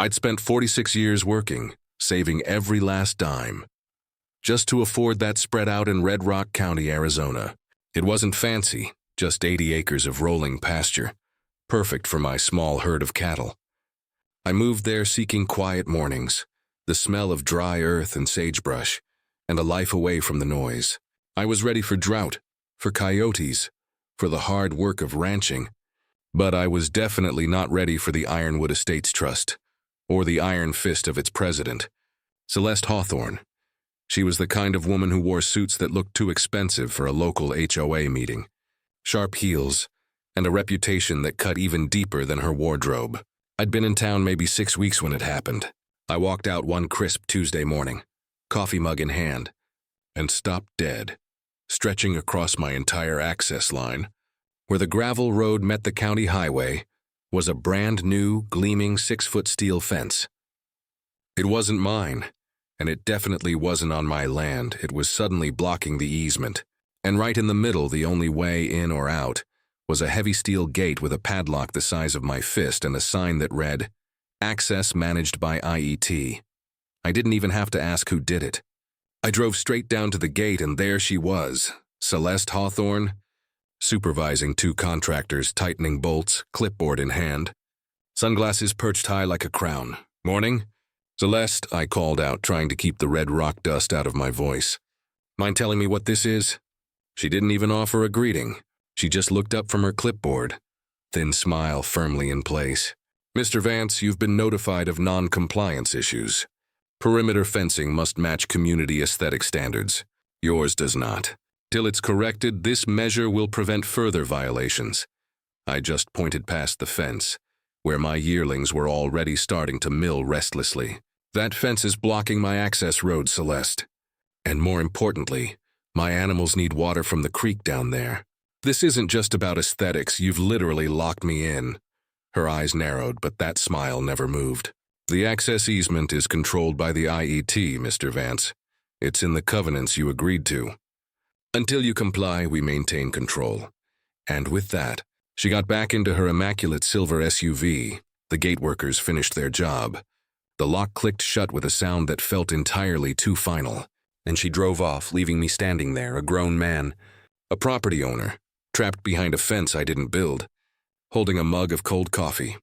I'd spent 46 years working, saving every last dime, just to afford that spread out in Red Rock County, Arizona. It wasn't fancy, just 80 acres of rolling pasture, perfect for my small herd of cattle. I moved there seeking quiet mornings, the smell of dry earth and sagebrush, and a life away from the noise. I was ready for drought, for coyotes, for the hard work of ranching, but I was definitely not ready for the Ironwood Estates Trust, or the iron fist of its president, Celeste Hawthorne. She was the kind of woman who wore suits that looked too expensive for a local HOA meeting, sharp heels, and a reputation that cut even deeper than her wardrobe. I'd been in town maybe 6 weeks when it happened. I walked out one crisp Tuesday morning, coffee mug in hand, and stopped dead, stretching across my entire access line. Where the gravel road met the county highway was a brand new, gleaming 6-foot steel fence. It wasn't mine, and it definitely wasn't on my land. It was suddenly blocking the easement, and right in the middle, the only way in or out, was a heavy steel gate with a padlock the size of my fist and a sign that read, "Access managed by IET." I didn't even have to ask who did it. I drove straight down to the gate, and there she was, Celeste Hawthorne, supervising 2 contractors tightening bolts, clipboard in hand, sunglasses perched high like a crown. "Morning?" "Celeste," I called out, trying to keep the red rock dust out of my voice. "Mind telling me what this is?" She didn't even offer a greeting. She just looked up from her clipboard, thin smile firmly in place. "Mr. Vance, you've been notified of non-compliance issues. Perimeter fencing must match community aesthetic standards. Yours does not. Till it's corrected, this measure will prevent further violations." I just pointed past the fence, where my yearlings were already starting to mill restlessly. "That fence is blocking my access road, Celeste. And more importantly, my animals need water from the creek down there. This isn't just about aesthetics, you've literally locked me in." Her eyes narrowed, but that smile never moved. "The access easement is controlled by the IET, Mr. Vance. It's in the covenants you agreed to. Until you comply, we maintain control." And with that, she got back into her immaculate silver SUV. The gate workers finished their job. The lock clicked shut with a sound that felt entirely too final, and she drove off, leaving me standing there, a grown man, a property owner, trapped behind a fence I didn't build, holding a mug of cold coffee.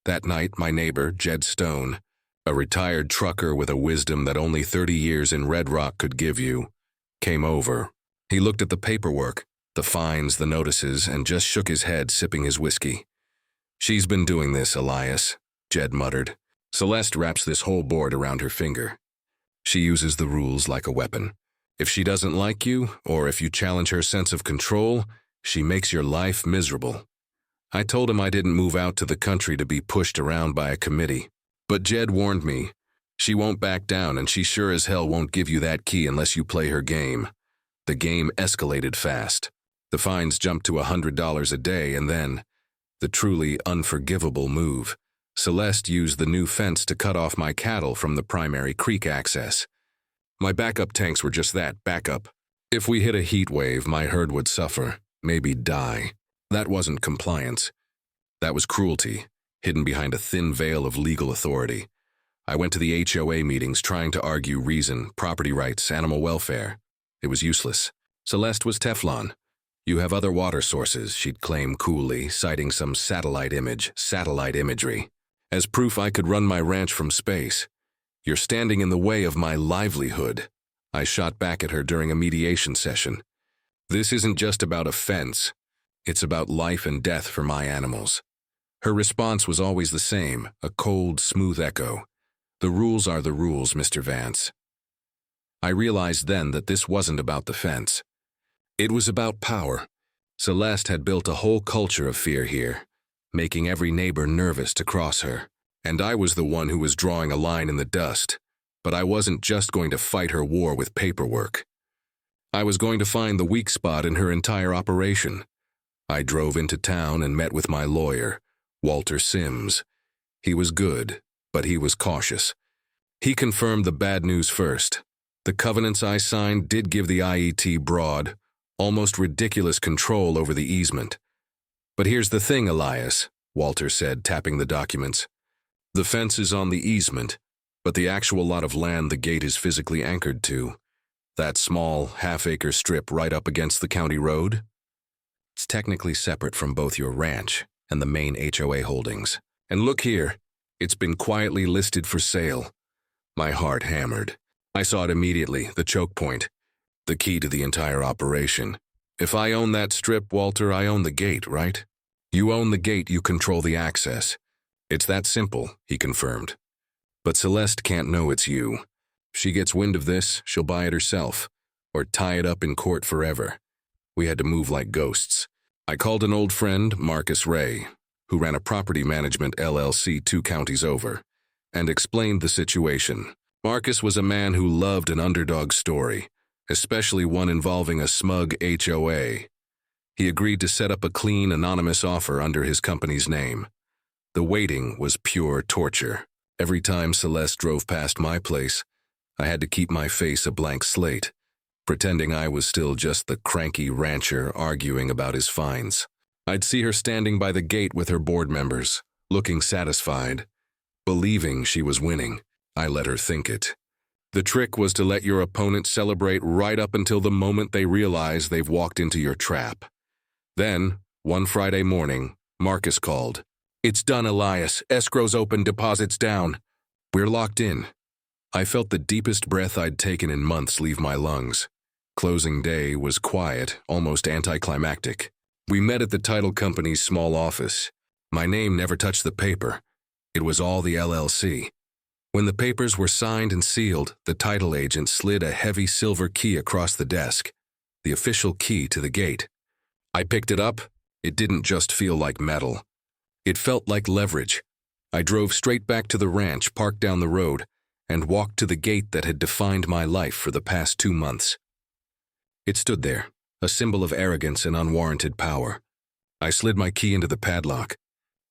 That night, my neighbor, Jed Stone, a retired trucker with a wisdom that only 30 years in Red Rock could give you, came over. He looked at the paperwork, the fines, the notices, and just shook his head, sipping his whiskey. "She's been doing this, Elias," Jed muttered. "Celeste wraps this whole board around her finger. She uses the rules like a weapon. If she doesn't like you, or if you challenge her sense of control, she makes your life miserable." I told him I didn't move out to the country to be pushed around by a committee. But Jed warned me, "She won't back down, and she sure as hell won't give you that key unless you play her game." The game escalated fast. The fines jumped to $100 a day, and then, the truly unforgivable move, Celeste used the new fence to cut off my cattle from the primary creek access. My backup tanks were just that, backup. If we hit a heat wave, my herd would suffer, maybe die. That wasn't compliance. That was cruelty, hidden behind a thin veil of legal authority. I went to the HOA meetings trying to argue reason, property rights, animal welfare. It was useless. Celeste was Teflon. "You have other water sources," she'd claim coolly, citing some satellite imagery, as proof I could run my ranch from space. "You're standing in the way of my livelihood," I shot back at her during a mediation session. "This isn't just about a fence. It's about life and death for my animals." Her response was always the same, a cold, smooth echo. "The rules are the rules, Mr. Vance." I realized then that this wasn't about the fence. It was about power. Celeste had built a whole culture of fear here, making every neighbor nervous to cross her. And I was the one who was drawing a line in the dust. But I wasn't just going to fight her war with paperwork. I was going to find the weak spot in her entire operation. I drove into town and met with my lawyer, Walter Sims. He was good, but he was cautious. He confirmed the bad news first. The covenants I signed did give the IET broad, almost ridiculous control over the easement. "But here's the thing, Elias," Walter said, tapping the documents. The fence is on the easement, but the actual lot of land the gate is physically anchored to, that small, half-acre strip right up against the county road, it's technically separate from both your ranch and the main HOA holdings. And look here, it's been quietly listed for sale. My heart hammered. I saw it immediately, the choke point, the key to the entire operation. If I own that strip, Walter, I own the gate, right? You own the gate, you control the access. It's that simple, he confirmed. But Celeste can't know it's you. If she gets wind of this, she'll buy it herself, or tie it up in court forever. We had to move like ghosts. I called an old friend, Marcus Ray, who ran a property management LLC 2 counties over, and explained the situation. Marcus was a man who loved an underdog story, especially one involving a smug HOA. He agreed to set up a clean, anonymous offer under his company's name. The waiting was pure torture. Every time Celeste drove past my place, I had to keep my face a blank slate, pretending I was still just the cranky rancher arguing about his fines. I'd see her standing by the gate with her board members, looking satisfied, believing she was winning. I let her think it. The trick was to let your opponent celebrate right up until the moment they realize they've walked into your trap. Then, one Friday morning, Marcus called. "It's done, Elias. Escrow's open, deposits down. We're locked in." I felt the deepest breath I'd taken in months leave my lungs. Closing day was quiet, almost anticlimactic. We met at the title company's small office. My name never touched the paper. It was all the LLC. When the papers were signed and sealed, the title agent slid a heavy silver key across the desk, the official key to the gate. I picked it up. It didn't just feel like metal. It felt like leverage. I drove straight back to the ranch, parked down the road, and walked to the gate that had defined my life for the past 2 months. It stood there, a symbol of arrogance and unwarranted power. I slid my key into the padlock.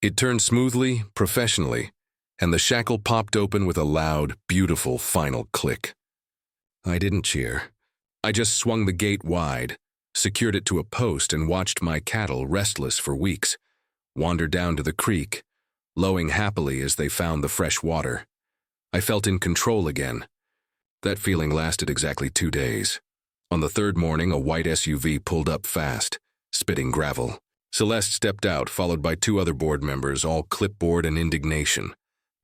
It turned smoothly, professionally, and the shackle popped open with a loud, beautiful final click. I didn't cheer. I just swung the gate wide, secured it to a post, and watched my cattle, restless for weeks, wander down to the creek, lowing happily as they found the fresh water. I felt in control again. That feeling lasted exactly 2 days. On the 3rd morning, a white SUV pulled up fast, spitting gravel. Celeste stepped out, followed by 2 other board members, all clipboard and indignation.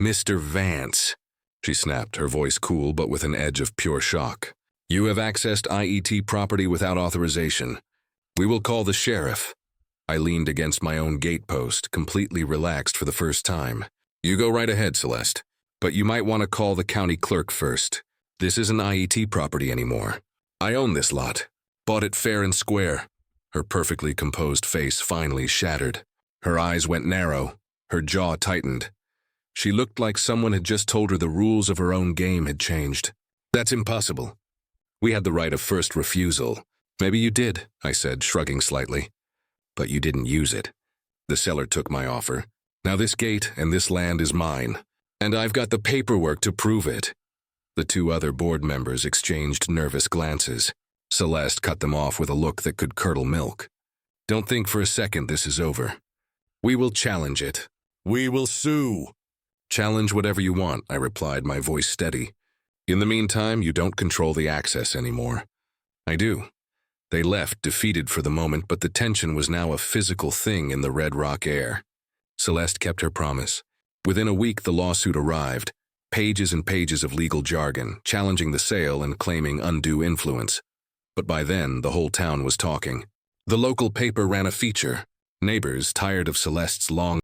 "Mr. Vance," she snapped, her voice cool but with an edge of pure shock. "You have accessed IET property without authorization. We will call the sheriff." I leaned against my own gatepost, completely relaxed for the first time. "You go right ahead, Celeste. But you might want to call the county clerk first. This isn't IET property anymore. I own this lot. Bought it fair and square." Her perfectly composed face finally shattered. Her eyes went narrow, her jaw tightened. She looked like someone had just told her the rules of her own game had changed. "That's impossible. We had the right of first refusal." "Maybe you did," I said, shrugging slightly. "But you didn't use it. The seller took my offer. Now this gate and this land is mine. And I've got the paperwork to prove it." The 2 other board members exchanged nervous glances. Celeste cut them off with a look that could curdle milk. "Don't think for a second this is over. We will challenge it. We will sue." "Challenge whatever you want," I replied, my voice steady. "In the meantime, you don't control the access anymore." "I do." They left, defeated for the moment, but the tension was now a physical thing in the Red Rock air. Celeste kept her promise. Within a week, the lawsuit arrived. Pages and pages of legal jargon, challenging the sale and claiming undue influence. But by then, the whole town was talking. The local paper ran a feature. Neighbors, tired of Celeste's long